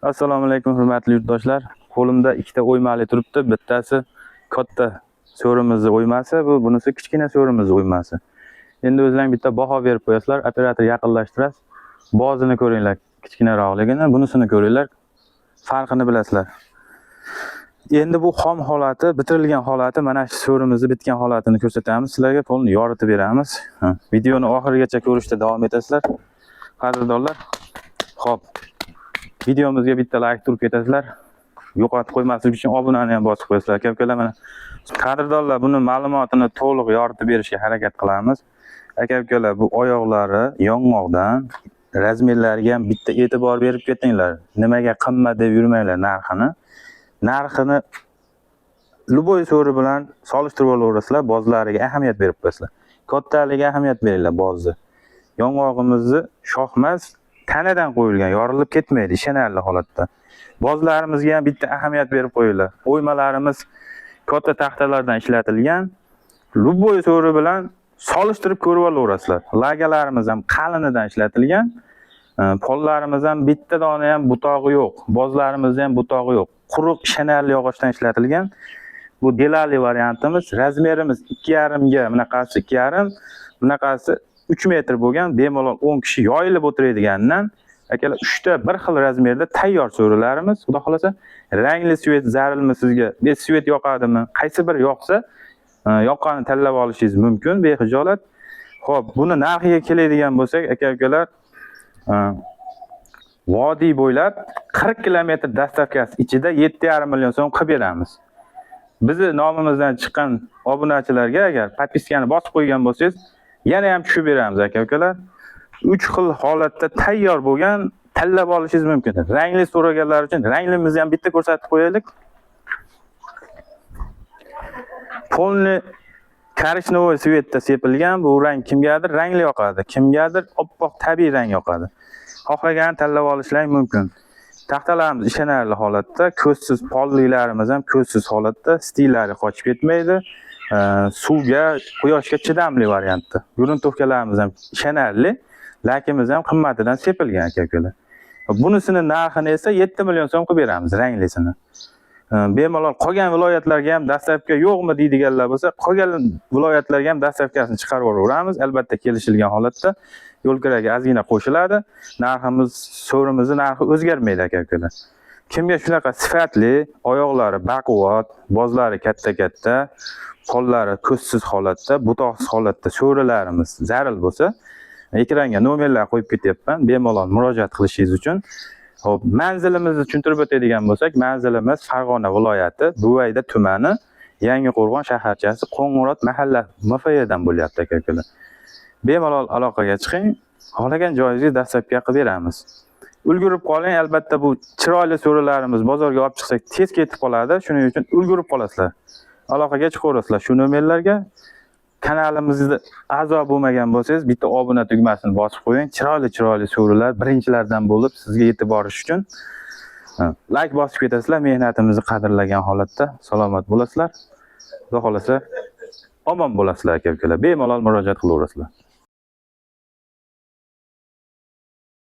Assalomu alaykum hurmatli yurtdoshlar. Qo'limda ikkita o'ymali turibdi. Bittasi katta so'rimizni o'ymasi, bunisi kichkina so'rimizni o'ymasi. Endi o'zlaring bitta baho berib qo'yasizlar, operator yaqinlashtirasiz. Bozini ko'ringlar, kichkinaroqligini, bunisini ko'ringlar. Farqini bilasizlar. Endi bu xom holati, bitirilgan holati, mana shu so'rimizni bitgan holatini ko'rsatamiz. Sizlarga qo'lni yoritib beramiz. Videoni oxirigacha ko'rishda davom etasizlar. Qadrdonlar. Xo'p. Videomizga bitta like turib ketasizlar. Yo'qotib qo'ymaslik uchun obunani ham bosib qo'yasizlar. Aka-ukalar, mana qadrdonlar, buni ma'lumotini to'liq yoritib berishga harakat qilamiz. Aka-ukalar, bu oyoqlari yong'oqdan, razmerlariga ham bitta e'tibor berib ketinglar. Nimaga qimmat deb yurmanglar narxini. Narxini luboy so'ri bilan solishtirib olaverasizlar, bozlariga ahamiyat berib qo'yasizlar. Kattaligiga ahamiyat beringlar bozni. Yong'og'imizni shoxmas tanadan qo'yilgan, yorilib ketmaydi, ishonarli holatda. Bozlarimizga ham bitta ahamiyat berib qo'yinglar. O'ymalarimiz katta taxtalardan ishlatilgan. Luboy so'ri bilan solishtirib ko'rib olaverasizlar. Lagalarimiz ham qalinidan ishlatilgan. Pollarimiz ham bitta dona ham butog'i yo'q. Bozlarimiz ham butog'i yo'q. Quruq ishonarli yog'ochdan ishlatilgan. Bu delali variantimiz. Razmerimiz 2,5 ga, bunaqasi 2,5, bunaqasi 3 metr bo'lgan, bemalol 10 kishi yoyilib o'tiradiganidan akalar 3 ta bir xil razmerda tayyor so'rilarimiz. Xudo xolasa, rangli svet zarilmi sizga? Bes svet yoqadimi? Qaysi bir yoqsa, yoqqanini tanlab olishingiz mumkin bexijolat. Xo'p, buni narxiga keladigan bo'lsak, aka-ukalar, vodiy bo'ylab 40 kilometr dastavkasi ichida 7,5 million so'm qilib beramiz. Bizni nomimizdan chiqqan obunachilarga agar podpiskani bosib qo'ygan bo'lsangiz, yana ham tushib beramiz aka-ukalar. 3 xil holatda tayyor bo'lgan tanlab olishingiz mumkin. Rangli so'raganlar uchun ranglimizni ham bitta ko'rsatib qo'yaylik. Polni korishnovoy svetda sepilgan, bu rang kimgadir rangli yoqadi, kimgadir oppoq tabiiy rang yoqadi. Xohlagan tanlab olishlaring mumkin. Taxtalarimiz ishonarli holatda, ko'zsiz polliklarimiz ham ko'zsiz holatda, stillari qochib ketmaydi. Suvga, quyoshga chidamli variantda. Gruntovkalarimiz ham ishonarli, lakimiz ham qimmatidan sepilgan aka-ukalar. Bunisini narxini esa 7 million so'm qilib beramiz, ranglisini. Bemalol qolgan viloyatlarga ham dastavka yo'qmi deydiganlar bo'lsa, qolgan viloyatlarga ham dastavkasini chiqarib yuboramiz. Albatta kelishilgan holatda yo'lkiraga ozgina qo'shiladi. Narximiz, so'rimizni narxi o'zgarmaydi aka-ukalar. Kimga shunaqa sifatli, oyoqlari baquvvat, bozlari katta-katta, qo'llari ko'zsiz holatda, butoqsiz holatda so'rilarimiz zaril bo'lsa, ekranga nomerlar qo'yib ketyapman, bemalol murojaat qilishingiz uchun. Xo'p, manzilimizni tushuntirib o'tadigan bo'lsak, manzilimiz Farg'ona viloyati, Buvayda tumani, Yangiqo'rg'on shaharchasi, Qo'ng'irot mahalla MFYdan bo'lyapti aka-ukalar. Bemalol aloqaga chiqing, xohlagan joyingizga dastavka qilib beramiz. Ulgurib qoling, albatta bu chiroyli so'rilarimiz bozorga olib chiqsak tez ketib qoladi, shuning uchun ulgurib qolasizlar. Aloqaga chiqaverasizlar shu nomerlarga. Kanalimizda a'zo bo'lmagan bo'lsangiz, bitta obuna tugmasini bosib qo'ying. Chiroyli so'rilar birinchilardan bo'lib sizga yetib borish uchun like bosib ketasizlar. Mehnatimizni qadrlagan holatda salomat bo'lasizlar. Xudo xolasa omon bo'lasizlar aka-ukalar. Bemalol murojaat qilaverasizlar.